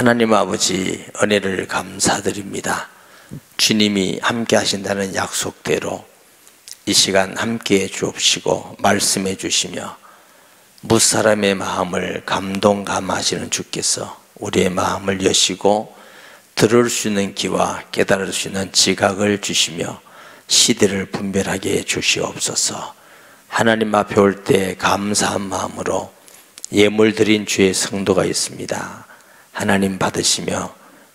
하나님 아버지 은혜를 감사드립니다. 주님이 함께 하신다는 약속대로 이 시간 함께 해 주옵시고 말씀해 주시며 무사람의 마음을 감동감하시는 주께서 우리의 마음을 여시고 들을 수 있는 귀와 깨달을 수 있는 지각을 주시며 시대를 분별하게 해 주시옵소서. 하나님 앞에 올 때 감사한 마음으로 예물 드린 주의 성도가 있습니다. 하나님 받으시며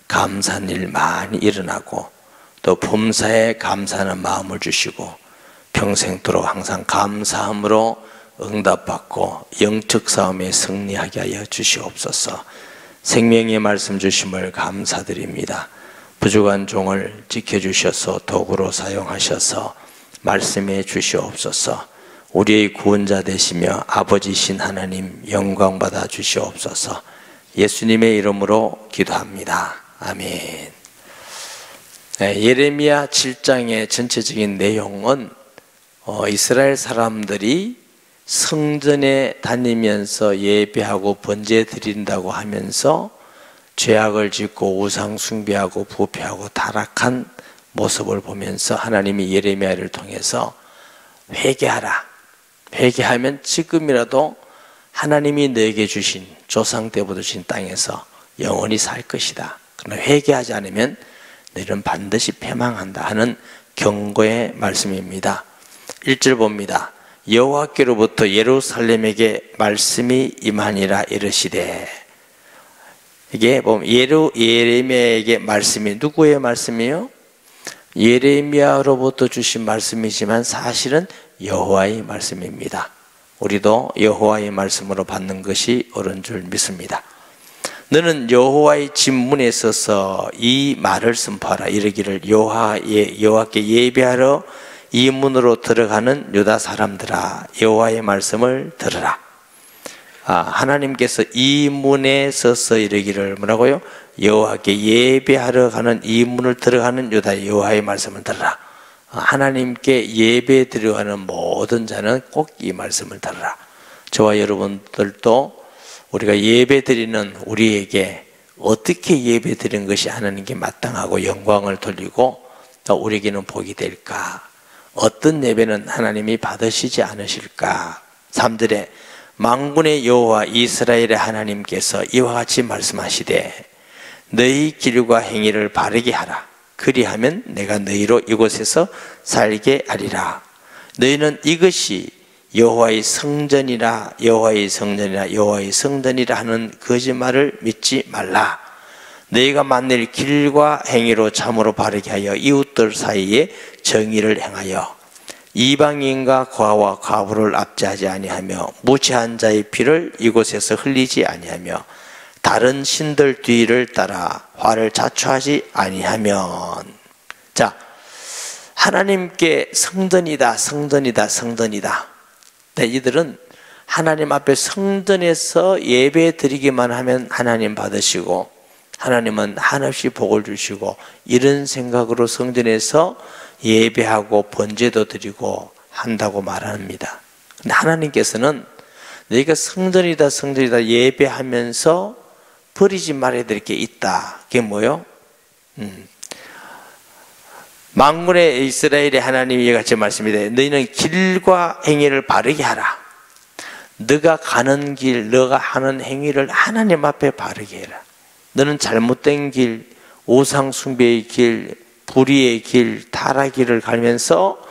감사한 일 많이 일어나고 또 범사에 감사하는 마음을 주시고 평생도록 항상 감사함으로 응답받고 영적 싸움에 승리하게 하여 주시옵소서. 생명의 말씀 주심을 감사드립니다. 부족한 종을 지켜주셔서 도구로 사용하셔서 말씀해 주시옵소서. 우리의 구원자 되시며 아버지신 하나님 영광 받아 주시옵소서. 예수님의 이름으로 기도합니다. 아멘. 예레미야 7장의 전체적인 내용은 이스라엘 사람들이 성전에 다니면서 예배하고 번제 드린다고 하면서 죄악을 짓고 우상 숭배하고 부패하고 타락한 모습을 보면서 하나님이 예레미야를 통해서 회개하라. 회개하면 지금이라도 하나님이 너에게 주신 조상 때부터 주신 땅에서 영원히 살 것이다. 그러나 회개하지 않으면 너희는 반드시 패망한다 하는 경고의 말씀입니다. 1절 봅니다. 여호와께로부터 예루살렘에게 말씀이 임하니라 이르시되. 이게 보면 예레미야에게 말씀이 누구의 말씀이요? 예레미야로부터 주신 말씀이지만 사실은 여호와의 말씀입니다. 우리도 여호와의 말씀으로 받는 것이 옳은 줄 믿습니다. 너는 여호와의 집문에 서서 이 말을 선포하라. 이르기를 여호와께 예배하러 이 문으로 들어가는 유다 사람들아 여호와의 말씀을 들으라. 하나님께서 이 문에 서서 이르기를 뭐라고요? 여호와께 예배하러 가는 이 문을 들어가는 유다 여호와의 말씀을 들으라. 하나님께 예배 드려가는 모든 자는 꼭 이 말씀을 들으라. 저와 여러분들도 우리가 예배 드리는 우리에게 어떻게 예배 드리는 것이 하나님께 마땅하고 영광을 돌리고 또 우리에게는 복이 될까? 어떤 예배는 하나님이 받으시지 않으실까? 3절에 만군의 여호와 이스라엘의 하나님께서 이와 같이 말씀하시되 너희 길과 행위를 바르게 하라. 그리하면 내가 너희로 이곳에서 살게 하리라. 너희는 이것이 여호와의 성전이라 여호와의 성전이라 여호와의 성전이라 하는 거짓말을 믿지 말라. 너희가 만일 길과 행위로 참으로 바르게 하여 이웃들 사이에 정의를 행하여 이방인과 과와 과부를 압제하지 아니하며 무죄한 자의 피를 이곳에서 흘리지 아니하며 다른 신들 뒤를 따라 화를 자초하지 아니하면. 자, 하나님께 성전이다 성전이다 성전이다. 네, 이들은 하나님 앞에 성전에서 예배 드리기만 하면 하나님 받으시고 하나님은 한없이 복을 주시고 이런 생각으로 성전에서 예배하고 번제도 드리고 한다고 말합니다. 근데 하나님께서는 너희가 성전이다 성전이다 예배하면서 버리지 말아야 될 게 있다. 그게 뭐요? 만군의 이스라엘의 하나님이 같이 말씀이되 너희는 길과 행위를 바르게 하라. 너가 가는 길, 너가 하는 행위를 하나님 앞에 바르게 해라. 너는 잘못된 길, 우상 숭배의 길, 불의의 길, 타락의 길을 가면서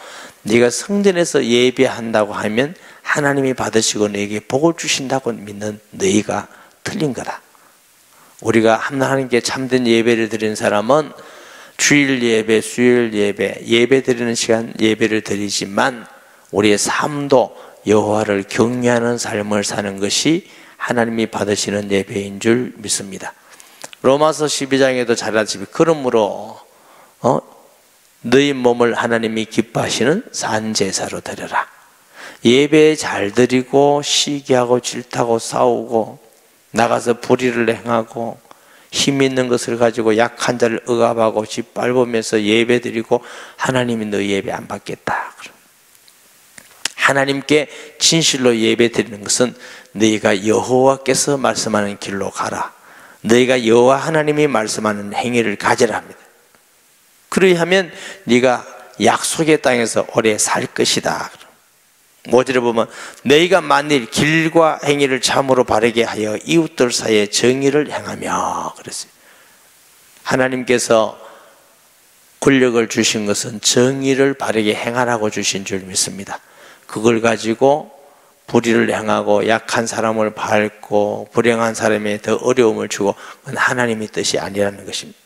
네가 성전에서 예배한다고 하면 하나님이 받으시고 너에게 복을 주신다고 믿는 너희가 틀린 거다. 우리가 하나님께 참된 예배를 드리는 사람은 주일 예배, 수요일 예배, 예배 드리는 시간 예배를 드리지만 우리의 삶도 여호와를 경외하는 삶을 사는 것이 하나님이 받으시는 예배인 줄 믿습니다. 로마서 12장에도 잘 아시다시피 그러므로 너희 몸을 하나님이 기뻐하시는 산제사로 드려라. 예배 잘 드리고 시기하고 질타고 싸우고 나가서 불의를 행하고 힘 있는 것을 가지고 약한 자를 억압하고 짓밟으면서 예배 드리고 하나님이 너희 예배 안 받겠다. 하나님께 진실로 예배 드리는 것은 너희가 여호와께서 말씀하는 길로 가라. 너희가 여호와 하나님이 말씀하는 행위를 가지라 합니다. 그리하면 네가 약속의 땅에서 오래 살 것이다. 모질에 보면 너희가 만일 길과 행위를 참으로 바르게 하여 이웃들 사이에 정의를 행하며 그랬어요. 하나님께서 권력을 주신 것은 정의를 바르게 행하라고 주신 줄 믿습니다. 그걸 가지고 불의를 행하고 약한 사람을 밟고 불행한 사람에 더 어려움을 주고 그건 하나님의 뜻이 아니라는 것입니다.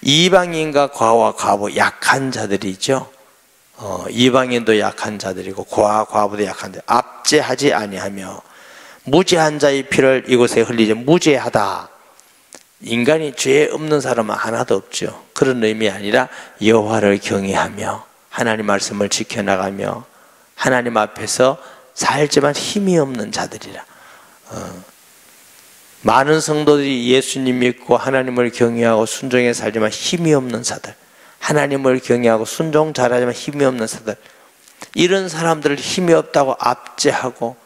이방인과 과와 과부 약한 자들이죠. 이방인도 약한 자들이고 과, 과부도 약한 자들. 압제하지 아니하며 무죄한 자의 피를 이곳에 흘리지. 무죄하다. 인간이 죄 없는 사람은 하나도 없죠. 그런 의미 아니라 여호와를 경외하며 하나님 말씀을 지켜나가며 하나님 앞에서 살지만 힘이 없는 자들이라. 많은 성도들이 예수님 믿고 하나님을 경외하고 순종해 살지만 힘이 없는 자들, 하나님을 경외하고 순종 잘하지만 힘이 없는 자들, 이런 사람들을 힘이 없다고 압제하고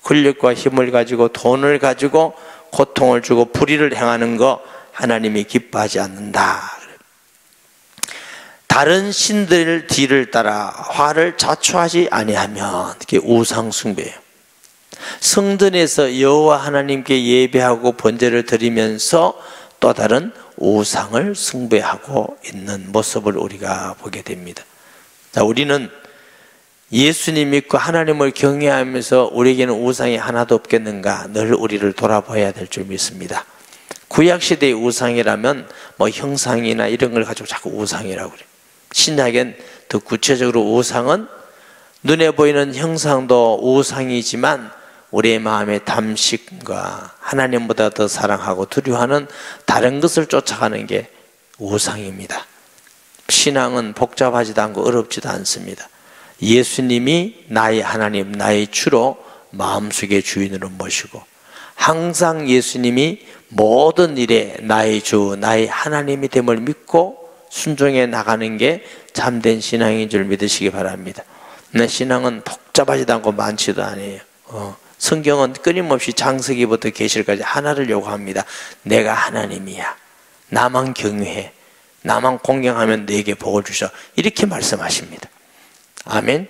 권력과 힘을 가지고 돈을 가지고 고통을 주고 불의를 행하는 거 하나님이 기뻐하지 않는다. 다른 신들 뒤를 따라 화를 자초하지 아니하면 이게 우상 숭배예요. 성전에서 여호와 하나님께 예배하고 번제를 드리면서 또 다른 우상을 숭배하고 있는 모습을 우리가 보게 됩니다. 자, 우리는 예수님 믿고 하나님을 경외하면서 우리에게는 우상이 하나도 없겠는가 늘 우리를 돌아봐야 될 줄 믿습니다. 구약시대의 우상이라면 뭐 형상이나 이런 걸 가지고 자꾸 우상이라고 그래요. 신약엔 더 구체적으로 우상은 눈에 보이는 형상도 우상이지만 우리의 마음의 탐심과 하나님보다 더 사랑하고 두려워하는 다른 것을 쫓아가는 게 우상입니다. 신앙은 복잡하지도 않고 어렵지도 않습니다. 예수님이 나의 하나님, 나의 주로 마음속의 주인으로 모시고 항상 예수님이 모든 일에 나의 주, 나의 하나님이 됨을 믿고 순종해 나가는 게 참된 신앙인 줄 믿으시기 바랍니다. 신앙은 복잡하지도 않고 많지도 않아요. 성경은 끊임없이 창세기부터 계시록까지 하나를 요구합니다. 내가 하나님이야. 나만 경외해. 나만 공경하면 너에게 복을 주셔. 이렇게 말씀하십니다. 아멘.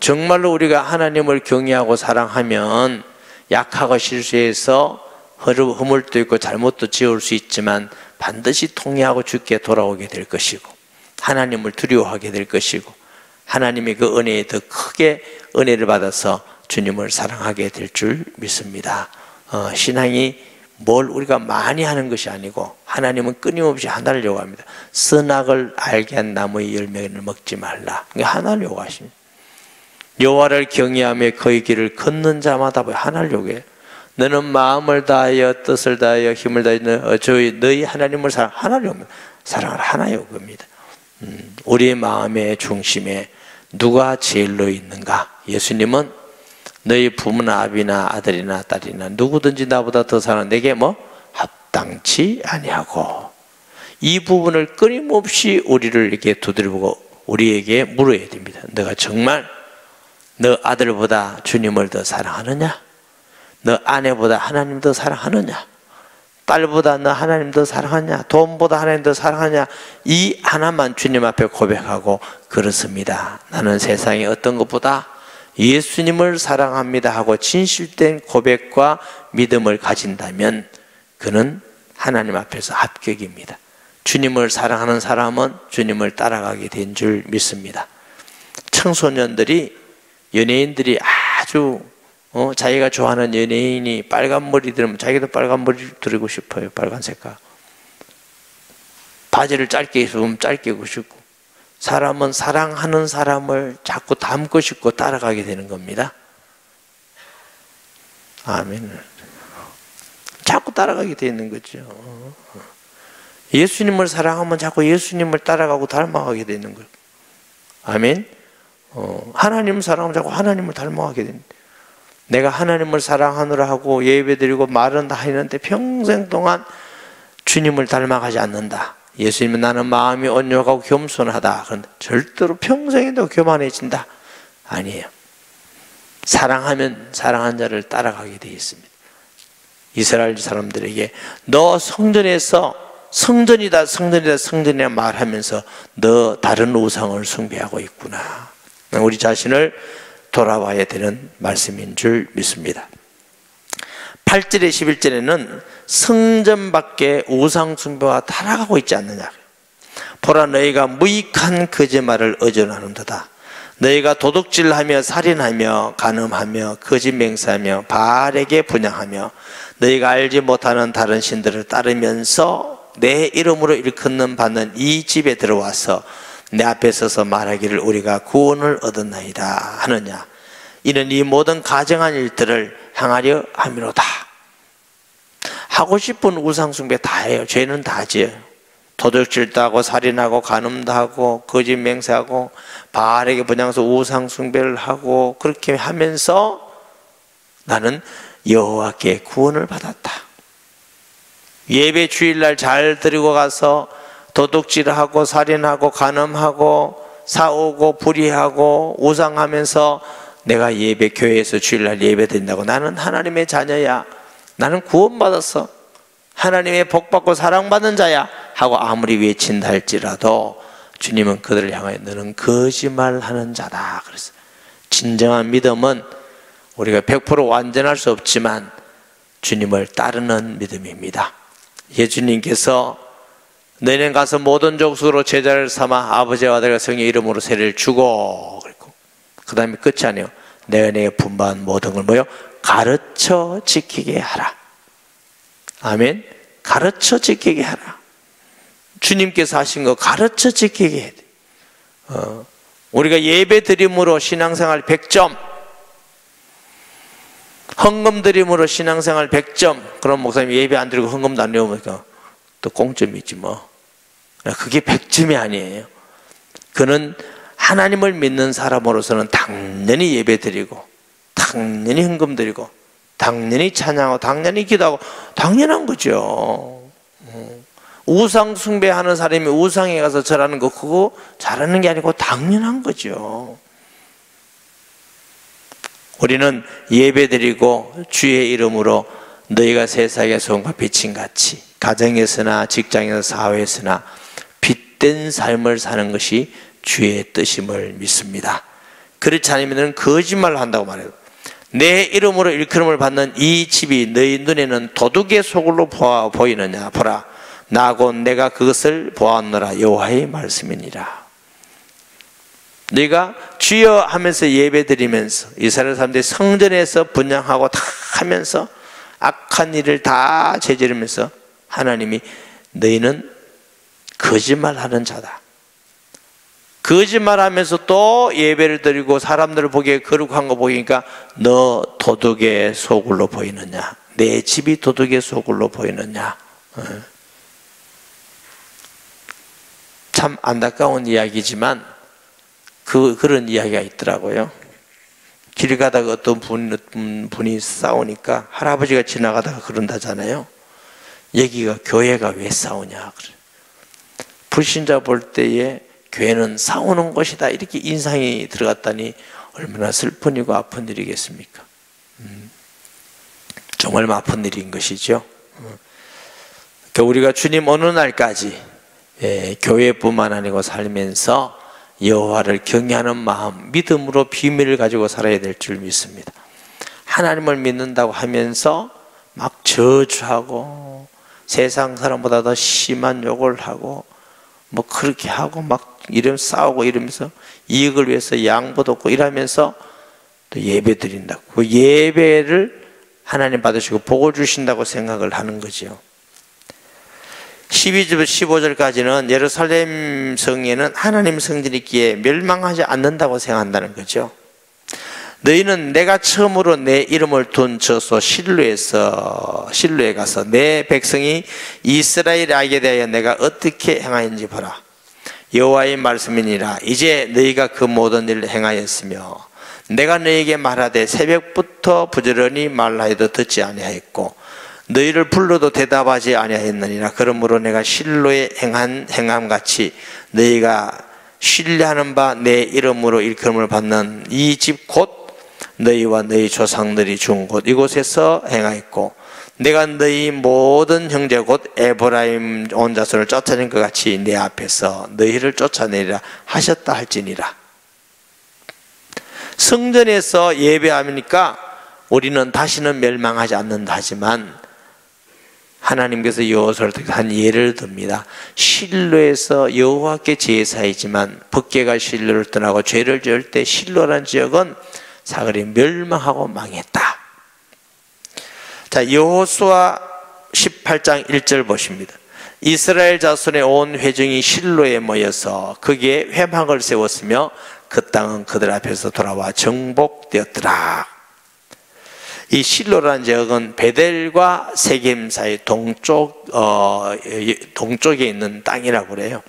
정말로 우리가 하나님을 경외하고 사랑하면 약하고 실수해서 허물도 있고 잘못도 지을 수 있지만 반드시 통회하고 주께 돌아오게 될 것이고 하나님을 두려워하게 될 것이고 하나님의 그 은혜에 더 크게 은혜를 받아서 주님을 사랑하게 될 줄 믿습니다. 신앙이 뭘 우리가 많이 하는 것이 아니고 하나님은 끊임없이 하나를 요구합니다. 선악을 알게 한 나무의 열매를 먹지 말라. 하나를 요구하십니다. 여호와를 경외하며 그의 길을 걷는 자마다 하나를 요구해요. 너는 마음을 다하여 뜻을 다하여 힘을 다하여 너희 하나님을 하나를 요구합니다. 사랑을 하나 요구합니다. 우리의 마음의 중심에 누가 제일로 있는가? 예수님은 너희 부모나 아비나 아들이나 딸이나 누구든지 나보다 더 사랑하는 내게 합당치 아니하고 이 부분을 끊임없이 우리를 이렇게 두드려보고 우리에게 물어야 됩니다. 너가 정말 너 아들보다 주님을 더 사랑하느냐? 너 아내보다 하나님 더 사랑하느냐? 딸보다 너 하나님 더 사랑하냐? 돈보다 하나님 더 사랑하냐? 이 하나만 주님 앞에 고백하고 그렇습니다. 나는 세상의 어떤 것보다 예수님을 사랑합니다 하고 진실된 고백과 믿음을 가진다면 그는 하나님 앞에서 합격입니다. 주님을 사랑하는 사람은 주님을 따라가게 된 줄 믿습니다. 청소년들이 연예인들이 아주 자기가 좋아하는 연예인이 빨간 머리 들으면 자기도 빨간 머리 들이고 싶어요. 빨간 색깔. 바지를 짧게 입으면 짧게 입고 싶고 사람은 사랑하는 사람을 자꾸 닮고 싶고 따라가게 되는 겁니다. 아멘. 자꾸 따라가게 되는 거죠. 예수님을 사랑하면 자꾸 예수님을 따라가고 닮아가게 되는 거예요. 아멘. 하나님을 사랑하면 자꾸 하나님을 닮아가게 됩니다. 내가 하나님을 사랑하느라 하고 예배드리고 말은 다 했는데 평생 동안 주님을 닮아가지 않는다. 예수님은 나는 마음이 온유하고 겸손하다. 그런데 절대로 평생에도 교만해진다. 아니에요. 사랑하면 사랑한 자를 따라가게 되어 있습니다. 이스라엘 사람들에게 너 성전이다 말하면서 너 다른 우상을 숭배하고 있구나. 우리 자신을 돌아봐야 되는 말씀인 줄 믿습니다. 8절에 11절에는 성전 밖에 우상 숭배와 타락하고 있지 않느냐. 보라, 너희가 무익한 거짓말을 의존하는도다. 너희가 도둑질하며 살인하며 간음하며 거짓 맹세하며 바알에게 분향하며 너희가 알지 못하는 다른 신들을 따르면서 내 이름으로 일컫는 받는 이 집에 들어와서 내 앞에 서서 말하기를 우리가 구원을 얻었나이다 하느냐. 이는 이 모든 가증한 일들을 행하려 함이로다. 하고 싶은 우상 숭배 다 해요. 죄는 다 지어요. 도둑질도 하고 살인하고 간음도 하고 거짓 맹세하고 바알에게 분향해서 우상 숭배를 하고 그렇게 하면서 나는 여호와께 구원을 받았다. 예배 주일날 잘 드리고 가서 도둑질하고 살인하고 간음하고 싸우고 불의하고 우상하면서 내가 예배 교회에서 주일날 예배 드린다고 나는 하나님의 자녀야, 나는 구원받았어, 하나님의 복받고 사랑받는 자야 하고 아무리 외친다 할지라도 주님은 그들을 향하여 너는 거짓말하는 자다 그랬어요. 진정한 믿음은 우리가 100% 완전할 수 없지만 주님을 따르는 믿음입니다. 예수님께서 너희는 가서 모든 족속으로 제자를 삼아 아버지와 아들과 성령의 이름으로 세례를 주고 그랬고, 그 다음에 끝이 아니에요. 내가 내게 분부한 모든 걸 뭐요? 가르쳐 지키게 하라. 아멘. 가르쳐 지키게 하라. 주님께서 하신 거 가르쳐 지키게 해야 돼. 우리가 예배 드림으로 신앙생활 100점, 헌금 드림으로 신앙생활 100점. 그럼 목사님 예배 안 드리고 헌금도 안 내오니까 또 공점이지 뭐. 그게 100점이 아니에요. 그는 하나님을 믿는 사람으로서는 당연히 예배 드리고 당연히 헌금 드리고 당연히 찬양하고 당연히 기도하고 당연한 거죠. 우상 숭배하는 사람이 우상에 가서 절하는 거 그거 잘하는 게 아니고 당연한 거죠. 우리는 예배드리고 주의 이름으로 너희가 세상의 소금과 빛인 같이 가정에서나 직장에서 사회에서나 빛된 삶을 사는 것이 주의 뜻임을 믿습니다. 그렇지 않으면 거짓말을 한다고 말해요. 내 이름으로 일컬음을 받는 이 집이 너희 눈에는 도둑의 소굴로 보이느냐. 보라, 나고 내가 그것을 보았노라. 여호와의 말씀이니라. 네가 주여 하면서 예배드리면서 이스라엘 사람들이 성전에서 분향하고 다 하면서 악한 일을 다 저지르면서 하나님이 너희는 거짓말하는 자다. 거짓말하면서 또 예배를 드리고 사람들을 보기에 거룩한 거 보이니까 너 도둑의 소굴로 보이느냐. 내 집이 도둑의 소굴로 보이느냐. 참 안타까운 이야기지만 그런 이야기가 있더라고요. 길 가다가 어떤 분이 싸우니까 할아버지가 지나가다가 그런다잖아요. 여기가 교회가 왜 싸우냐. 불신자 볼 때에 교회는 싸우는 곳이다 이렇게 인상이 들어갔다니 얼마나 슬픈 일이고 아픈 일이겠습니까? 정말 아픈 일인 것이죠. 그러니까 우리가 주님 어느 날까지 교회뿐만 아니고 살면서 여호와를 경외하는 마음, 믿음으로 비밀을 가지고 살아야 될 줄 믿습니다. 하나님을 믿는다고 하면서 막 저주하고 세상 사람보다 더 심한 욕을 하고 뭐 그렇게 하고 막 이러면 싸우고 이러면서 이익을 위해서 양보도 없고 이러면서 또 예배 드린다고 그 예배를 하나님 받으시고 복을 주신다고 생각을 하는 거죠. 12절 15절까지는 예루살렘 성에는 하나님 성전이 있기에 멸망하지 않는다고 생각한다는 거죠. 너희는 내가 처음으로 내 이름을 둔 저소 실로에 가서 내 백성이 이스라엘에 알게 대하여 내가 어떻게 행하였는지 보라. 여호와의 말씀이니라. 이제 너희가 그 모든 일을 행하였으며 내가 너희에게 말하되 새벽부터 부지런히 말하여도 듣지 아니하였고 너희를 불러도 대답하지 아니하였느니라. 그러므로 내가 실로에 행한 행함같이 너희가 신뢰하는 바 내 이름으로 일컬음을 받는 이 집 곧 너희와 너희 조상들이 준 곳 이곳에서 행하였고 내가 너희 모든 형제 곧 에브라임 온 자손을 쫓아낸 것 같이 내 앞에서 너희를 쫓아내리라 하셨다 할지니라. 성전에서 예배하니까 우리는 다시는 멸망하지 않는다 하지만 하나님께서 여호수아를 한 예를 듭니다. 실로에서 여호와께 제사이지만 법궤가 실로를 떠나고 죄를 지을 때 실로라는 지역은 사거리 멸망하고 망했다. 자, 여호수아 18장 1절 보십니다. 이스라엘 자손의 온 회중이 실로에 모여서 거기에 회막을 세웠으며 그 땅은 그들 앞에서 돌아와 정복되었더라. 이 실로라는 지역은 베델과 세겜 사이 동쪽에 있는 땅이라고 그래요.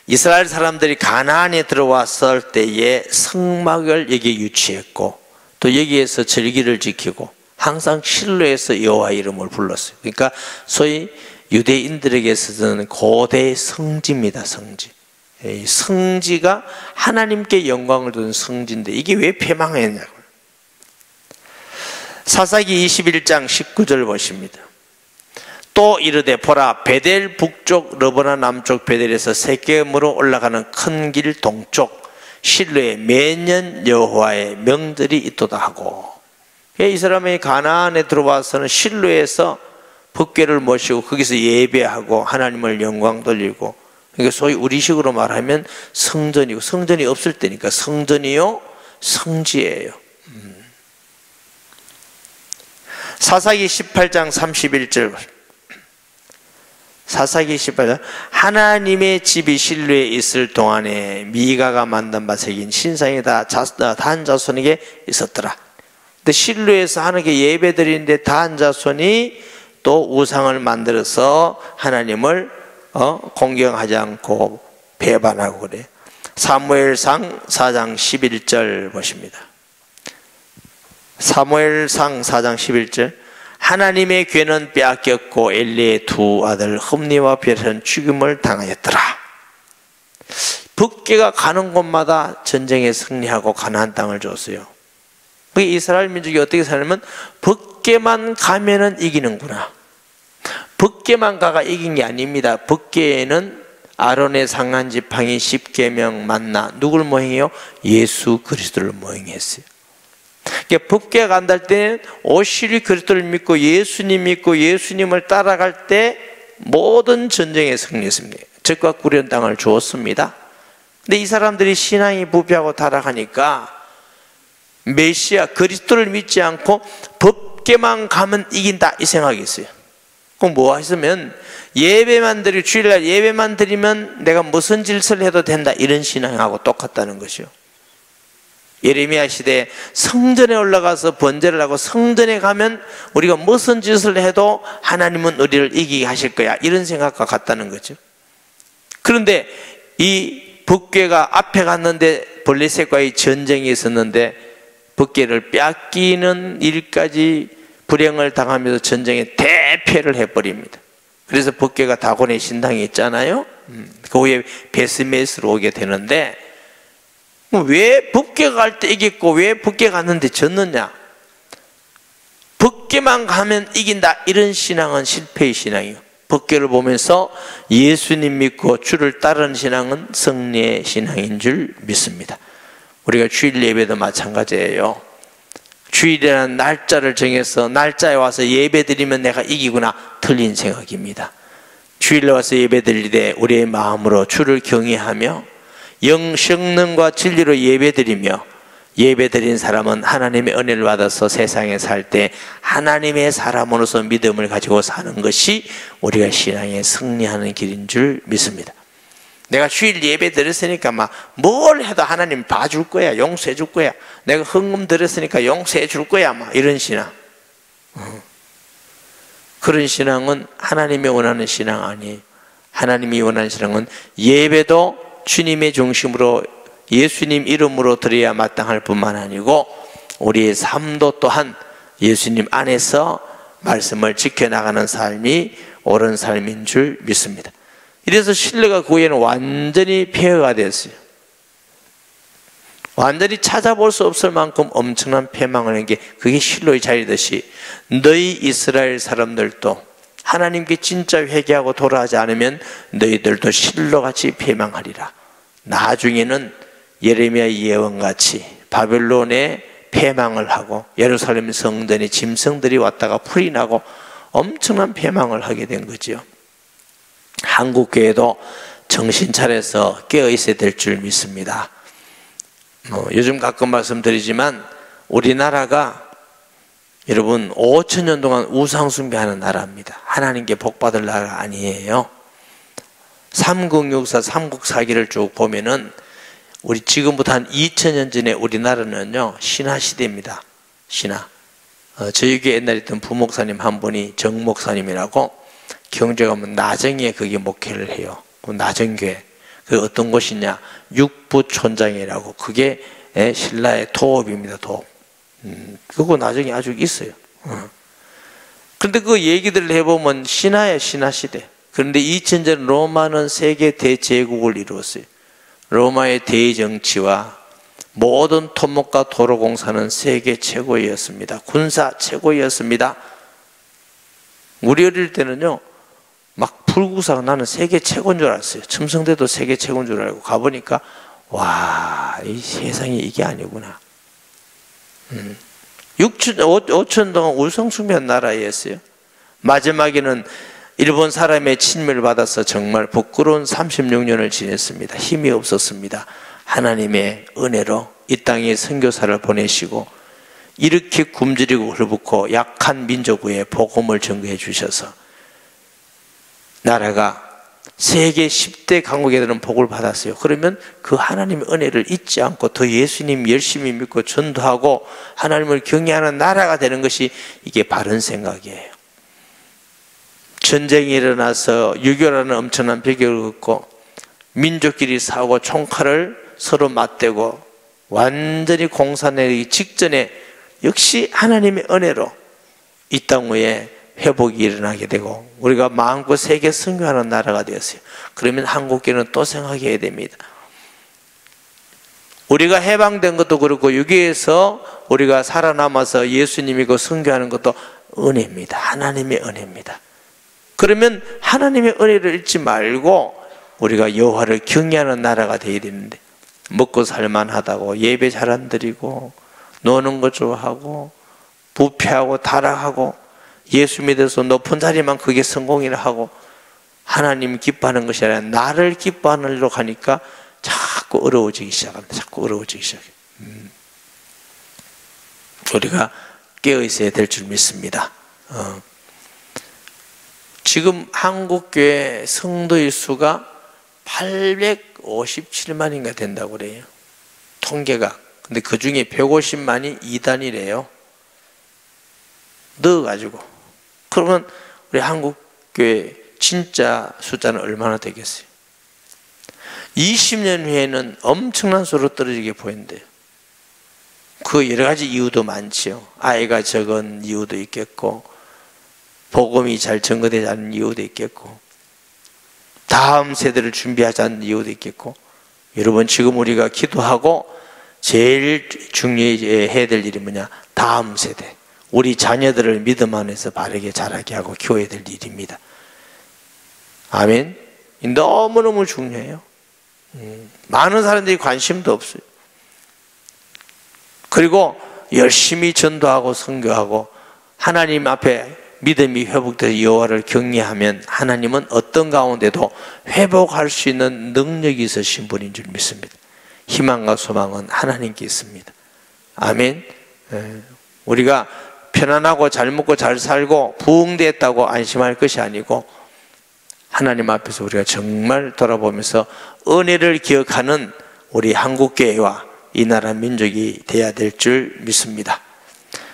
이스라엘 사람들이 가나안에 들어왔을 때에 성막을 여기에 유치했고 또 여기에서 절기를 지키고 항상 실로에서 여호와 이름을 불렀어요. 그러니까 소위 유대인들에게서는 고대 성지입니다. 성지. 이 성지가 하나님께 영광을 두는 성지인데 이게 왜 폐망했냐고요. 사사기 21장 19절 보십니다. 또 이르되 보라 베델 북쪽 르보나 남쪽 베델에서 세겜으로 올라가는 큰 길 동쪽 실로에 매년 여호와의 명절이 있도다 하고, 이 사람이 가나안에 들어와서는 실로에서 법궤를 모시고 거기서 예배하고 하나님을 영광 돌리고, 그러니까 소위 우리식으로 말하면 성전이고, 성전이 없을 때니까 성전이요 성지예요. 사사기 18장 31절 사사기 18장 하나님의 집이 실로에 있을 동안에 미가가 만든 바 새긴 신상이 다 단 자손에게 있었더라. 근데 실로에서 하나님께 예배 드리는데 단 자손이 또 우상을 만들어서 하나님을 공경하지 않고 배반하고 그래요. 사무엘상 4장 11절 보십니다. 사무엘상 4장 11절 하나님의 괴는 빼앗겼고 엘리의 두 아들 흠니와 베레는 죽임을 당하였더라. 법궤가 가는 곳마다 전쟁에 승리하고 가나안 땅을 줬어요. 이스라엘 민족이 어떻게 살냐면 법궤만 가면은 이기는구나. 법궤만 가가 이긴 게 아닙니다. 법궤에는 아론의 상한 지팡이 10계명 만나 누굴 모형해요? 예수 그리스도를 모형했어요. 그러니까 법궤가 간다 할 때는 오실이 그리스도를 믿고 예수님 믿고 예수님을 따라갈 때 모든 전쟁에 승리했습니다. 적과 구련 땅을 주었습니다. 근데 이 사람들이 신앙이 부패하고 타락하니까 메시아 그리스도를 믿지 않고 법궤만 가면 이긴다 이 생각이 있어요. 그럼 뭐 했으면 예배만 드리고 주일날 예배만 드리면 내가 무슨 짓을 해도 된다 이런 신앙하고 똑같다는 것이요. 예레미야 시대에 성전에 올라가서 번제를 하고 성전에 가면 우리가 무슨 짓을 해도 하나님은 우리를 이기게 하실 거야 이런 생각과 같다는 거죠. 그런데 이 법궤가 앞에 갔는데 블레셋과의 전쟁이 있었는데 법궤를 빼앗기는 일까지 불행을 당하면서 전쟁에 대패를 해버립니다. 그래서 법궤가 다곤의 신당이 있잖아요. 그 후에 베스메스로 오게 되는데 왜 법궤가 갈 때 이겼고 왜 법궤 갔는데 졌느냐? 법궤만 가면 이긴다 이런 신앙은 실패의 신앙이에요. 법궤를 보면서 예수님 믿고 주를 따르는 신앙은 승리의 신앙인 줄 믿습니다. 우리가 주일 예배도 마찬가지예요. 주일이라는 날짜를 정해서 날짜에 와서 예배 드리면 내가 이기구나, 틀린 생각입니다. 주일에 와서 예배 드릴 때 우리의 마음으로 주를 경외하며 성령과 진리로 예배 드리며, 예배 드린 사람은 하나님의 은혜를 받아서 세상에 살 때 하나님의 사람으로서 믿음을 가지고 사는 것이 우리가 신앙에 승리하는 길인 줄 믿습니다. 내가 주일 예배 드렸으니까 막 뭘 해도 하나님 봐줄 거야, 용서해 줄 거야, 내가 헌금 드렸으니까 용서해 줄 거야, 막 이런 신앙. 그런 신앙은 하나님이 원하는 신앙 아니에요. 하나님이 원하는 신앙은 예배도 주님의 중심으로 예수님 이름으로 드려야 마땅할 뿐만 아니고 우리의 삶도 또한 예수님 안에서 말씀을 지켜나가는 삶이 옳은 삶인 줄 믿습니다. 이래서 신뢰가 그 후에는 완전히 폐허가 됐어요. 완전히 찾아볼 수 없을 만큼 엄청난 패망을 한 게 그게 실로의 자리듯이 너희 이스라엘 사람들도 하나님께 진짜 회개하고 돌아가지 않으면 너희들도 실로같이 패망하리라. 나중에는 예레미야 예언같이 바벨론에 패망을 하고 예루살렘 성전에 짐승들이 왔다가 풀이 나고 엄청난 패망을 하게 된 거죠. 한국교회도 정신 차려서 깨어 있어야 될 줄 믿습니다. 요즘 가끔 말씀드리지만 우리나라가 여러분 5,000년 동안 우상숭배하는 나라입니다. 하나님께 복받을 나라 아니에요. 삼국육사 삼국사기를 쭉 보면은 우리 지금부터 한 2,000년 전에 우리나라는요 신화시대입니다. 신화. 저희 교회 옛날에 있던 부목사님 한 분이 정목사님이라고 경주에 가면 나정에 거기 목회를 해요. 그 나정교회. 그 어떤 곳이냐 육부촌장이라고 그게 신라의 도읍입니다. 도읍. 그거 나중에 아주 있어요. 그런데 그 얘기들을 해보면 신화예요. 신화시대. 그런데 2000년 로마는 세계 대제국을 이루었어요. 로마의 대정치와 모든 토목과 도로공사는 세계 최고였습니다. 군사 최고였습니다. 우리 어릴 때는요 막 불구사가 나는 세계 최고인 줄 알았어요. 첨성대도 세계 최고인 줄 알고 가보니까 와, 이 세상이 이게 아니구나. 5천 동안 우상숭배한 나라였어요. 마지막에는 일본 사람의 침멸을 받아서 정말 부끄러운 36년을 지냈습니다. 힘이 없었습니다. 하나님의 은혜로 이 땅에 선교사를 보내시고 이렇게 굶주리고 헐벗고 약한 민족 위에 복음을 전거해 주셔서 나라가 세계 10대 강국애들은 복을 받았어요. 그러면 그 하나님의 은혜를 잊지 않고 더 예수님 열심히 믿고 전도하고 하나님을 경외하는 나라가 되는 것이 이게 바른 생각이에요. 전쟁이 일어나서 유교라는 엄청난 벽을 긋고 민족끼리 싸우고 총칼을 서로 맞대고 완전히 공산내리기 직전에 역시 하나님의 은혜로 이 땅 위에 회복이 일어나게 되고 우리가 마음껏 세계 선교하는 나라가 되었어요. 그러면 한국교회는 또 생각해야 됩니다. 우리가 해방된 것도 그렇고 여기에서 우리가 살아남아서 예수님이고 선교하는 것도 은혜입니다. 하나님의 은혜입니다. 그러면 하나님의 은혜를 잊지 말고 우리가 여호와를 경외하는 나라가 되어야 되는데 먹고 살만하다고 예배 잘 안 드리고 노는 거 좋아하고 부패하고 타락하고 예수 믿어서 높은 자리만 그게 성공이라 하고 하나님 기뻐하는 것이 아니라 나를 기뻐하는 일로 가니까 자꾸 어려워지기 시작합니다. 자꾸 어려워지기 시작해요. 우리가 깨어 있어야 될 줄 믿습니다. 지금 한국교회 성도의 수가 857만인가 된다고 그래요. 통계가. 근데 그 중에 150만이 이단이래요. 넣어가지고. 그러면 우리 한국교회 진짜 숫자는 얼마나 되겠어요? 20년 후에는 엄청난 수로 떨어지게 보인대요. 그 여러 가지 이유도 많지요. 아이가 적은 이유도 있겠고 복음이 잘 전거되지 않은 이유도 있겠고 다음 세대를 준비하지 않는 이유도 있겠고 여러분 지금 우리가 기도하고 제일 중요해야 될 일이 뭐냐? 다음 세대 우리 자녀들을 믿음 안에서 바르게 자라게 하고 키워야 될 일입니다. 아멘. 너무너무 중요해요. 많은 사람들이 관심도 없어요. 그리고 열심히 전도하고 선교하고 하나님 앞에 믿음이 회복돼서 여호와를 경외하면 하나님은 어떤 가운데도 회복할 수 있는 능력이 있으신 분인 줄 믿습니다. 희망과 소망은 하나님께 있습니다. 아멘. 우리가 편안하고 잘 먹고 잘 살고 부흥됐다고 안심할 것이 아니고 하나님 앞에서 우리가 정말 돌아보면서 은혜를 기억하는 우리 한국교회와 이 나라 민족이 되어야 될 줄 믿습니다.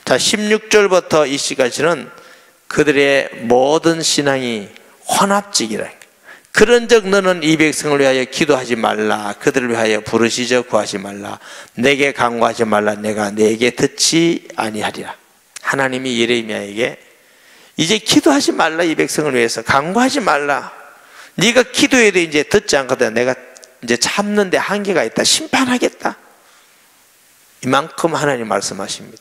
자, 16절부터 이 시까지는 그들의 모든 신앙이 혼합직이라. 그런즉 너는 이 백성을 위하여 기도하지 말라. 그들을 위하여 부르시져 구하지 말라. 내게 간구하지 말라. 내가 내게 듣지 아니하리라. 하나님이 예레미야에게 이제 기도하지 말라. 이 백성을 위해서 간구하지 말라. 네가 기도해도 이제 듣지 않거든. 내가 이제 참는데 한계가 있다. 심판하겠다. 이만큼 하나님 말씀하십니다.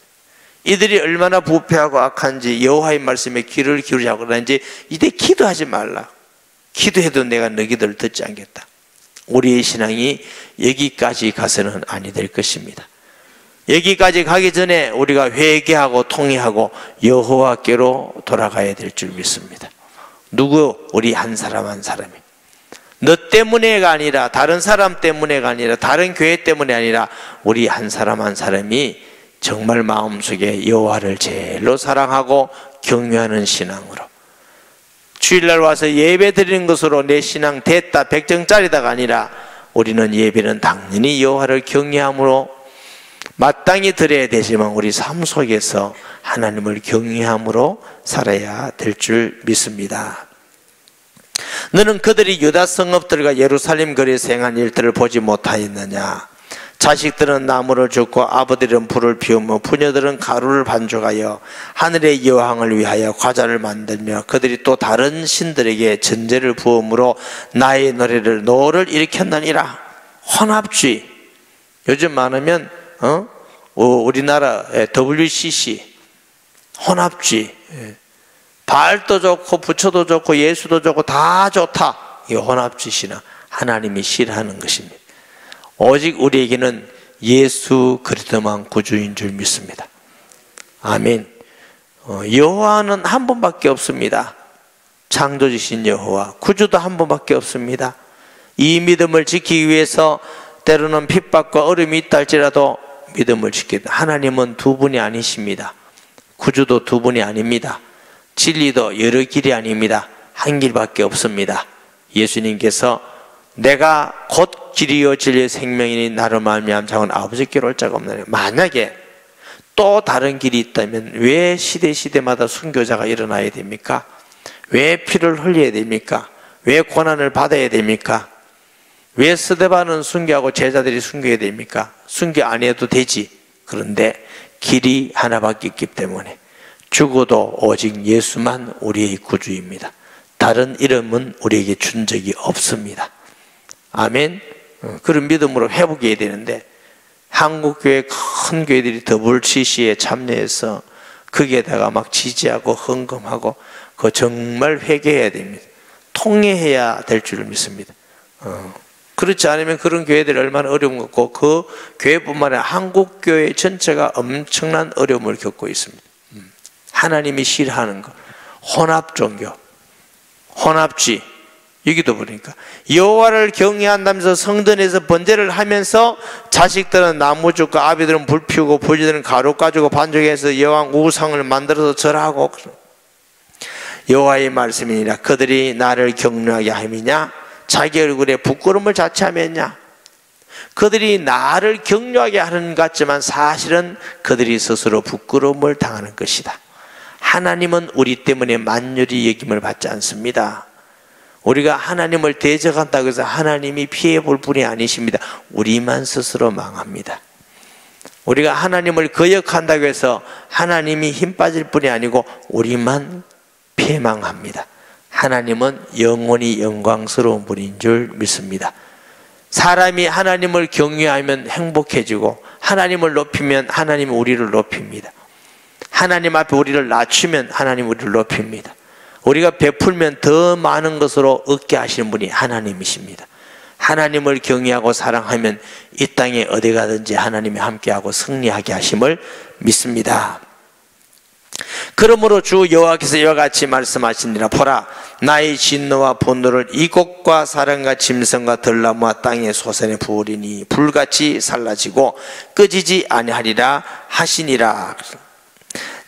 이들이 얼마나 부패하고 악한지 여호와의 말씀에 귀를 기울이자고 그러는지 이제 기도하지 말라. 기도해도 내가 너희들을 듣지 않겠다. 우리의 신앙이 여기까지 가서는 아니 될 것입니다. 여기까지 가기 전에 우리가 회개하고 통회하고 여호와께로 돌아가야 될 줄 믿습니다. 누구? 우리 한 사람 한 사람이. 너 때문에가 아니라, 다른 사람 때문에가 아니라, 다른 교회 때문에 아니라 우리 한 사람 한 사람이 정말 마음속에 여호와를 제일로 사랑하고 경외하는 신앙으로, 주일날 와서 예배 드리는 것으로 내 신앙 됐다 100점짜리다가 아니라 우리는 예배는 당연히 여호와를 경외함으로 마땅히 드려야 되지만 우리 삶 속에서 하나님을 경외함으로 살아야 될 줄 믿습니다. 너는 그들이 유다 성읍들과 예루살렘 거리에서 행한 일들을 보지 못하였느냐? 자식들은 나무를 줍고 아버들은 불을 피우며 부녀들은 가루를 반죽하여 하늘의 여왕을 위하여 과자를 만들며 그들이 또 다른 신들에게 전제를 부음으로 나의 노래를 노를 일으켰느니라. 혼합주의. 요즘 많으면 우리나라 WCC 혼합주의. 바알도 좋고 부처도 좋고 예수도 좋고 다 좋다. 이 혼합주의 신앙, 하나님이 싫어하는 것입니다. 오직 우리에게는 예수 그리스도만 구주인 줄 믿습니다. 아멘. 여호와는 한 분밖에 없습니다. 창조주신 여호와, 구주도 한 분밖에 없습니다. 이 믿음을 지키기 위해서 때로는 핍박과 어려움이 있다 할지라도 믿음을 지키다. 하나님은 두 분이 아니십니다. 구주도 두 분이 아닙니다. 진리도 여러 길이 아닙니다. 한 길밖에 없습니다. 예수님께서 내가 곧 길이요 진리의 생명이니 나로 말미암아 자는 아버지께로 올 자가 없느냐. 만약에 또 다른 길이 있다면 왜 시대마다 순교자가 일어나야 됩니까? 왜 피를 흘려야 됩니까? 왜 고난을 받아야 됩니까? 왜 스데반은 순교하고 제자들이 순교해야 됩니까? 순교 안 해도 되지. 그런데 길이 하나밖에 있기 때문에 죽어도 오직 예수만 우리의 구주입니다. 다른 이름은 우리에게 준 적이 없습니다. 아멘. 그런 믿음으로 회복해야 되는데 한국교회 큰 교회들이 WCC에 참여해서 거기에다가 막 지지하고 헌금하고 그거 정말 회개해야 됩니다. 통회해야 될 줄 믿습니다. 그렇지 않으면 그런 교회들이 얼마나 어려운 것 같고 그 교회뿐만 아니라 한국교회 전체가 엄청난 어려움을 겪고 있습니다. 하나님이 싫어하는 것, 혼합종교, 혼합주의. 여기도 보니까 여호와를 경외한다면서 성전에서 번제를 하면서 자식들은 나무 줍고 아비들은 불 피우고 부지들은 가루 가지고 반죽해서 여호와 우상을 만들어서 절하고. 여호와의 말씀이니라. 그들이 나를 경외하게 함이냐? 자기 얼굴에 부끄러움을 자체하면냐? 그들이 나를 경외하게 하는 것 같지만 사실은 그들이 스스로 부끄러움을 당하는 것이다. 하나님은 우리 때문에 만유리 여김을 받지 않습니다. 우리가 하나님을 대적한다고 해서 하나님이 피해 볼 분이 아니십니다. 우리만 스스로 망합니다. 우리가 하나님을 거역한다고 해서 하나님이 힘 빠질 분이 아니고 우리만 패망합니다. 하나님은 영원히 영광스러운 분인 줄 믿습니다. 사람이 하나님을 경외하면 행복해지고 하나님을 높이면 하나님이 우리를 높입니다. 하나님 앞에 우리를 낮추면 하나님 우리를 높입니다. 우리가 베풀면 더 많은 것으로 얻게 하시는 분이 하나님이십니다. 하나님을 경외하고 사랑하면 이 땅에 어디 가든지 하나님이 함께하고 승리하게 하심을 믿습니다. 그러므로 주 여호와께서 이와 같이 말씀하시니라. 보라, 나의 진노와 분노를 이곡과 사람과 짐승과 들나무와 땅의 소산에 부으리니 불같이 살라지고 끄지지 아니하리라 하시니라.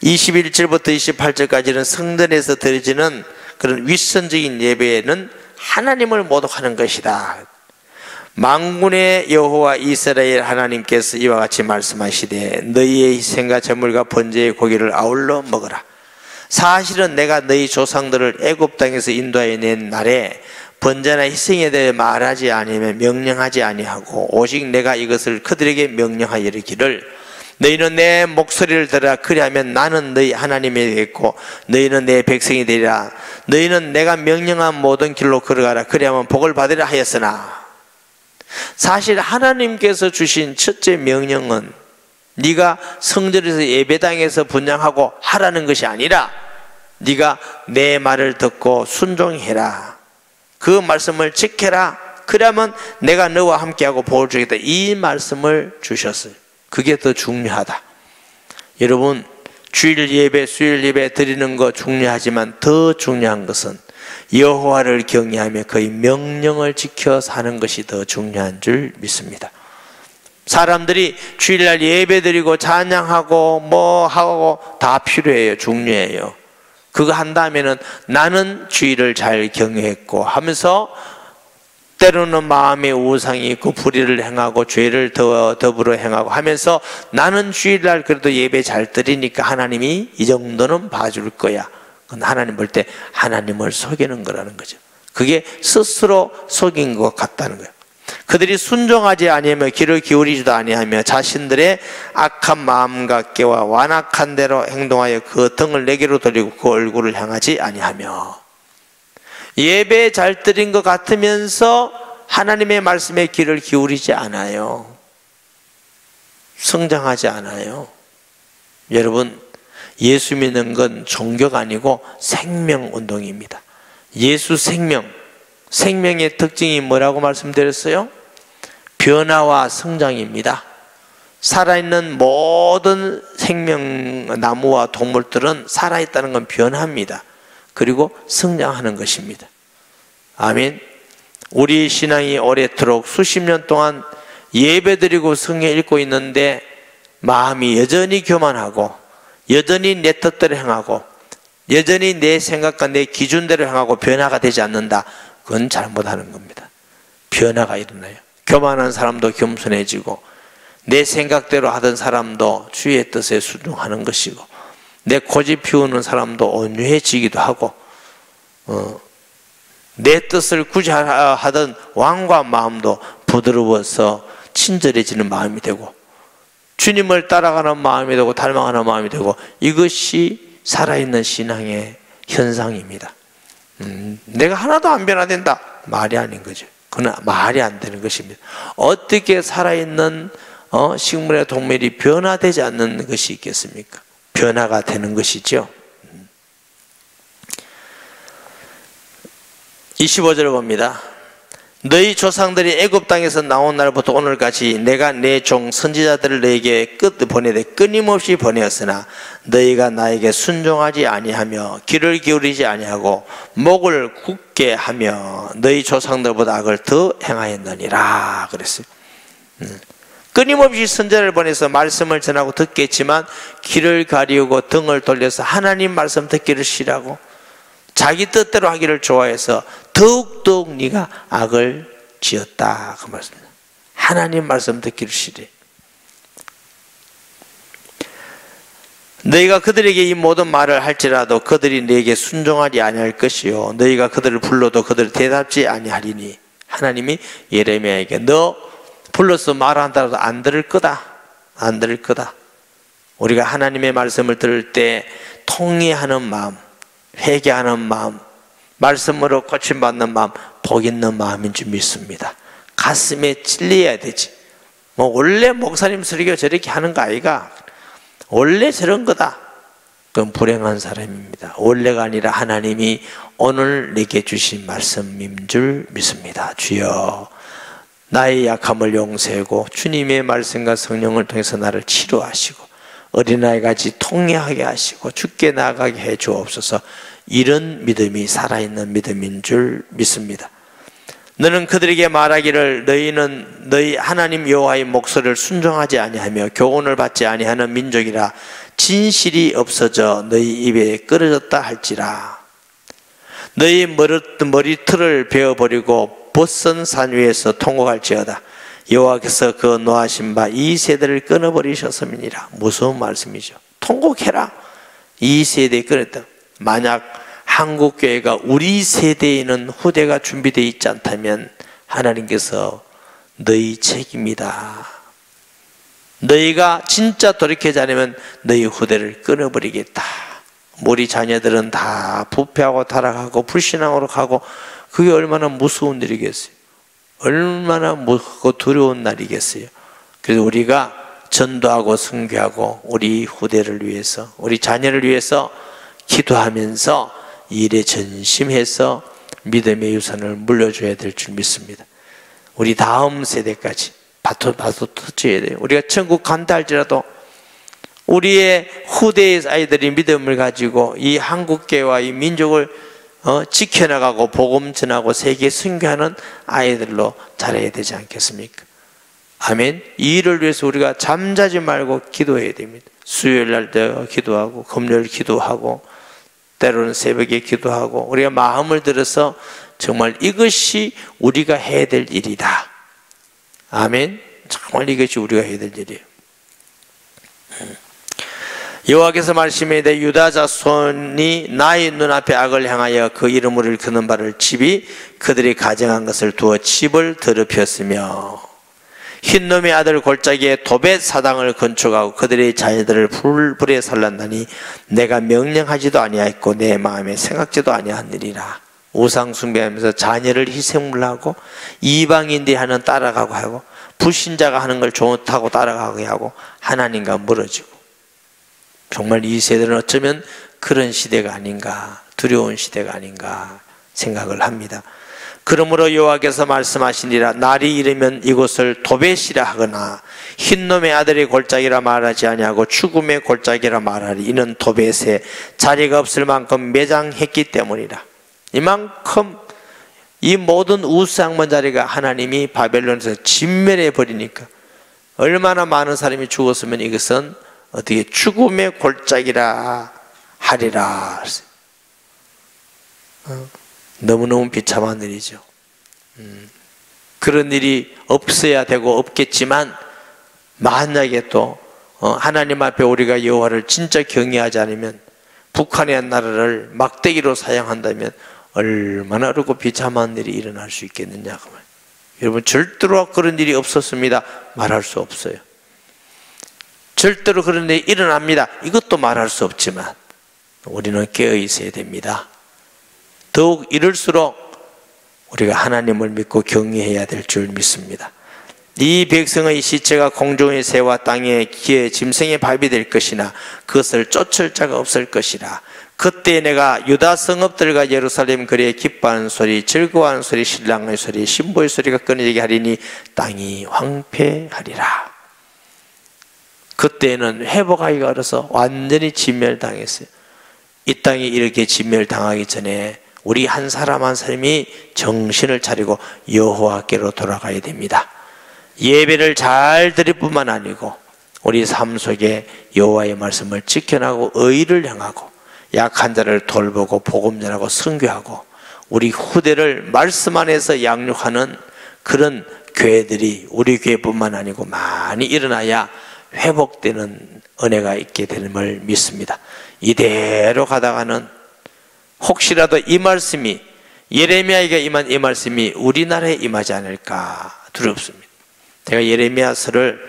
21절부터 28절까지는 성전에서 드려지는 그런 윗선적인 예배는 하나님을 모독하는 것이다. 만군의 여호와 이스라엘 하나님께서 이와 같이 말씀하시되 너희의 희생과 제물과 번제의 고기를 아울러 먹어라. 사실은 내가 너희 조상들을 애굽 땅에서 인도하여 낸 날에 번제나 희생에 대해 말하지 아니하며 명령하지 아니하고 오직 내가 이것을 그들에게 명령하여 이르기를 너희는 내 목소리를 들으라. 그리하면 나는 너희 하나님이 되겠고 너희는 내 백성이 되리라. 너희는 내가 명령한 모든 길로 걸어가라. 그리하면 복을 받으라 하였으나 사실 하나님께서 주신 첫째 명령은 네가 성전에서 예배당에서 분향하고 하라는 것이 아니라 네가 내 말을 듣고 순종해라. 그 말씀을 지켜라. 그러면 내가 너와 함께하고 복을 주겠다. 이 말씀을 주셨어요. 그게 더 중요하다. 여러분, 주일 예배, 수요일 예배 드리는 거 중요하지만 더 중요한 것은 여호와를 경외하며 그의 명령을 지켜 사는 것이 더 중요한 줄 믿습니다. 사람들이 주일날 예배 드리고 찬양하고 뭐 하고 다 필요해요. 중요해요. 그거 한다면은 나는 주일을 잘 경외했고 하면서 때로는 마음에 우상이 있고 불의를 행하고 죄를 더불어 행하고 하면서 나는 주일날 그래도 예배 잘 드리니까 하나님이 이 정도는 봐줄 거야. 그건 하나님 볼 때 하나님을 속이는 거라는 거죠. 그게 스스로 속인 것 같다는 거예요. 그들이 순종하지 아니하며 귀를 기울이지도 아니하며 자신들의 악한 마음과 깨와 완악한 대로 행동하여 그 등을 내게로 돌리고 그 얼굴을 향하지 아니하며, 예배 잘 드린 것 같으면서 하나님의 말씀에 귀를 기울이지 않아요. 성장하지 않아요. 여러분, 예수 믿는 건 종교가 아니고 생명운동입니다. 예수 생명의 특징이 뭐라고 말씀드렸어요? 변화와 성장입니다. 살아있는 모든 생명나무와 동물들은 살아있다는 건 변화입니다. 그리고 성장하는 것입니다. 아멘. 우리 신앙이 오래도록 수십 년 동안 예배드리고 성경 읽고 있는데 마음이 여전히 교만하고 여전히 내 뜻대로 행하고 여전히 내 생각과 내 기준대로 행하고 변화가 되지 않는다. 그건 잘못하는 겁니다. 변화가 일어나요. 교만한 사람도 겸손해지고 내 생각대로 하던 사람도 주의 뜻에 순종하는 것이고 내 고집 피우는 사람도 온유해지기도 하고 내 뜻을 구제하던 왕과 마음도 부드러워서 친절해지는 마음이 되고 주님을 따라가는 마음이 되고 닮아가는 마음이 되고 이것이 살아있는 신앙의 현상입니다. 내가 하나도 안 변화된다. 말이 아닌 거죠. 그건 말이 안 되는 것입니다. 어떻게 살아있는 식물의 동물이 변화되지 않는 것이 있겠습니까? 변화가 되는 것이죠. 25절을 봅니다. 너희 조상들이 애굽 땅에서 나온 날부터 오늘까지 내가 내 종 선지자들을 너에게 보내되 끊임없이 보내었으나 너희가 나에게 순종하지 아니하며 귀를 기울이지 아니하고 목을 굳게 하며 너희 조상들보다 악을 더 행하였느니라 그랬어요. 끊임없이 선지자를 보내서 말씀을 전하고 듣겠지만 귀를 가리우고 등을 돌려서 하나님 말씀 듣기를 싫어하고 자기 뜻대로 하기를 좋아해서 더욱더욱 네가 악을 지었다 그 말씀입니다. 하나님 말씀 듣기를 싫어해. 너희가 그들에게 이 모든 말을 할지라도 그들이 너에게 순종하지 아니할 것이요 너희가 그들을 불러도 그들을 대답지 아니하리니 하나님이 예레미야에게 너 불러서 말한다고 안 들을 거다. 안 들을 거다. 우리가 하나님의 말씀을 들을 때 통회하는 마음, 회개하는 마음, 말씀으로 고침받는 마음, 복 있는 마음인 줄 믿습니다. 가슴에 찔려야 되지. 뭐 원래 목사님 설교 저렇게 하는 거 아이가? 원래 저런 거다. 그건 불행한 사람입니다. 원래가 아니라 하나님이 오늘 내게 주신 말씀인 줄 믿습니다. 주여 나의 약함을 용서하고 주님의 말씀과 성령을 통해서 나를 치료하시고 어린아이같이 통회하게 하시고 주께 나아가게 해 주옵소서. 이런 믿음이 살아있는 믿음인 줄 믿습니다. 너는 그들에게 말하기를 너희는 너희 하나님 여호와의 목소리를 순종하지 아니하며 교훈을 받지 아니하는 민족이라 진실이 없어져 너희 입에 끊어졌다 할지라. 너희 머리털을 베어버리고 벗은 산 위에서 통곡할지어다. 여호와께서 그 노하신 바 이 세대를 끊어버리셨음이니라. 무서운 말씀이죠. 통곡해라. 이 세대에 끊었다. 만약 한국교회가 우리 세대에는 후대가 준비되어 있지 않다면 하나님께서 너희 책임이다. 너희가 진짜 돌이키지 않으면 너희 후대를 끊어버리겠다. 우리 자녀들은 다 부패하고 타락하고 불신앙으로 가고 그게 얼마나 무서운 일이겠어요. 얼마나 무섭고 두려운 날이겠어요. 그래서 우리가 전도하고 선교하고 우리 후대를 위해서, 우리 자녀를 위해서 기도하면서 일에 전심해서 믿음의 유산을 물려줘야 될 줄 믿습니다. 우리 다음 세대까지 터쳐야 돼요. 우리가 천국 간다 할지라도 우리의 후대의 아이들이 믿음을 가지고 이 한국계와 이 민족을 지켜나가고 복음 전하고 세계에 선교하는 아이들로 자라야 되지 않겠습니까? 아멘. 이 일을 위해서 우리가 잠자지 말고 기도해야 됩니다. 수요일 날 기도하고 금요일 기도하고 때로는 새벽에 기도하고 우리가 마음을 들어서 정말 이것이 우리가 해야 될 일이다. 아멘. 정말 이것이 우리가 해야 될 일이에요. 여호와께서 말씀하시되 유다 자손이 나의 눈앞에 악을 행하여 그 이름으로 일컫는 바를 집이 그들이 가정한 것을 두어 집을 더럽혔으며 흰놈의 아들 골짜기에 도벳 사당을 건축하고 그들의 자녀들을 불에 살랐나니 내가 명령하지도 아니하였고 내 마음에 생각지도 아니하느니라. 우상 숭배하면서 자녀를 희생물로 하고 이방인들이 하는 따라가고 하고 불신자가 하는 걸 좋다고 따라가게 하고 하나님과 멀어지고, 정말 이 세대는 어쩌면 그런 시대가 아닌가, 두려운 시대가 아닌가 생각을 합니다. 그러므로 여호와께서 말씀하시니라. 날이 이르면 이곳을 도벳이라 하거나 흰놈의 아들의 골짜기라 말하지 아니하고 죽음의 골짜기라 말하리. 이는 도벳에 자리가 없을 만큼 매장했기 때문이라. 이만큼 이 모든 우상문 자리가 하나님이 바벨론에서 진멸해 버리니까 얼마나 많은 사람이 죽었으면 이것은 어떻게 죽음의 골짜기라 하리라. 너무너무 비참한 일이죠. 그런 일이 없어야 되고 없겠지만 만약에 또 하나님 앞에 우리가 여호와를 진짜 경외하지 않으면 북한의 나라를 막대기로 사용한다면 얼마나 어렵고 비참한 일이 일어날 수 있겠느냐. 여러분, 절대로 그런 일이 없었습니다 말할 수 없어요. 절대로 그런 일이 일어납니다 이것도 말할 수 없지만 우리는 깨어 있어야 됩니다. 더욱 이럴수록 우리가 하나님을 믿고 경외해야 될 줄 믿습니다. 이 백성의 시체가 공중의 새와 땅의 기의 짐승의 밥이 될 것이나 그것을 쫓을 자가 없을 것이라. 그때 내가 유다 성읍들과 예루살렘 거리에 기뻐하는 소리, 즐거워하는 소리, 신랑의 소리, 신부의 소리가 끊어지게 하리니 땅이 황폐하리라. 그때는 회복하기가 어려서 완전히 진멸당했어요. 이 땅이 이렇게 진멸당하기 전에 우리 한 사람 한 사람이 정신을 차리고 여호와께로 돌아가야 됩니다. 예배를 잘 드릴 뿐만 아니고 우리 삶 속에 여호와의 말씀을 지켜나가고 의를 향하고 약한 자를 돌보고 복음 전하고 선교하고 우리 후대를 말씀 안에서 양육하는 그런 교회들이 우리 교회뿐만 아니고 많이 일어나야 회복되는 은혜가 있게 되는걸 믿습니다. 이대로 가다가는 혹시라도 이 말씀이 예레미야에게 임한 이 말씀이 우리나라에 임하지 않을까 두렵습니다. 제가 예레미야서를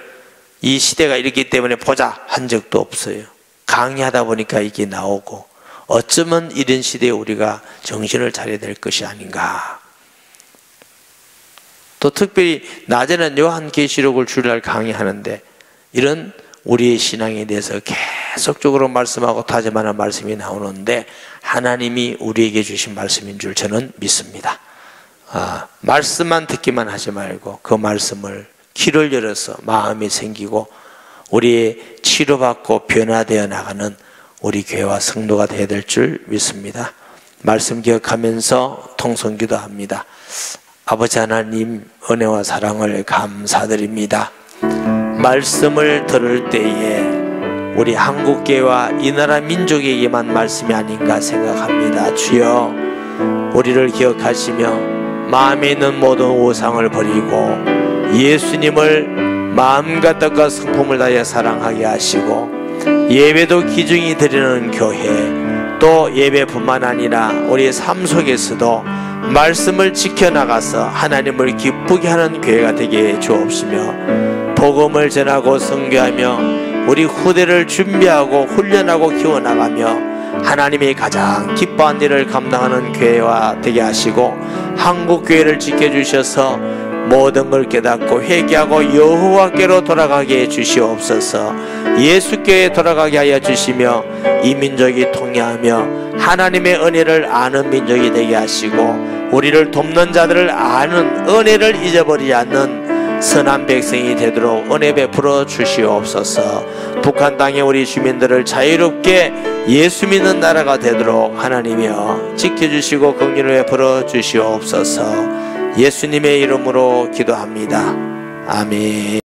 이 시대가 이렇기 때문에 보자 한 적도 없어요. 강의하다 보니까 이게 나오고 어쩌면 이런 시대에 우리가 정신을 차려야 될 것이 아닌가. 또 특별히 낮에는 요한계시록을 주일날 강의하는데 이런 우리의 신앙에 대해서 계속적으로 말씀하고 다짐하는 말씀이 나오는데 하나님이 우리에게 주신 말씀인 줄 저는 믿습니다. 말씀만 듣기만 하지 말고 그 말씀을 귀를 열어서 마음이 생기고 우리의 치료받고 변화되어 나가는 우리 교회와 성도가 되어야 될 줄 믿습니다. 말씀 기억하면서 통성기도합니다. 아버지 하나님, 은혜와 사랑을 감사드립니다. 말씀을 들을 때에 우리 한국교회와 이 나라 민족에게만 말씀이 아닌가 생각합니다. 주여, 우리를 기억하시며 마음에 있는 모든 우상을 버리고 예수님을 마음과 뜻과 성품을 다해 사랑하게 하시고 예배도 기중히 드리는 교회, 또 예배뿐만 아니라 우리의 삶 속에서도 말씀을 지켜나가서 하나님을 기쁘게 하는 교회가 되게 해 주옵시며 복음을 전하고 선교하며 우리 후대를 준비하고 훈련하고 키워나가며 하나님이 가장 기뻐한 일을 감당하는 교회와 되게 하시고 한국교회를 지켜주셔서 모든 걸 깨닫고 회개하고 여호와께로 돌아가게 해 주시옵소서. 예수께 돌아가게 하여 주시며 이 민족이 통회하며 하나님의 은혜를 아는 민족이 되게 하시고 우리를 돕는 자들을 아는 은혜를 잊어버리지 않는 선한 백성이 되도록 은혜 베풀어 주시옵소서. 북한 땅의 우리 주민들을 자유롭게 예수 믿는 나라가 되도록 하나님이여 지켜주시고 긍휼을 베풀어 주시옵소서. 예수님의 이름으로 기도합니다. 아멘.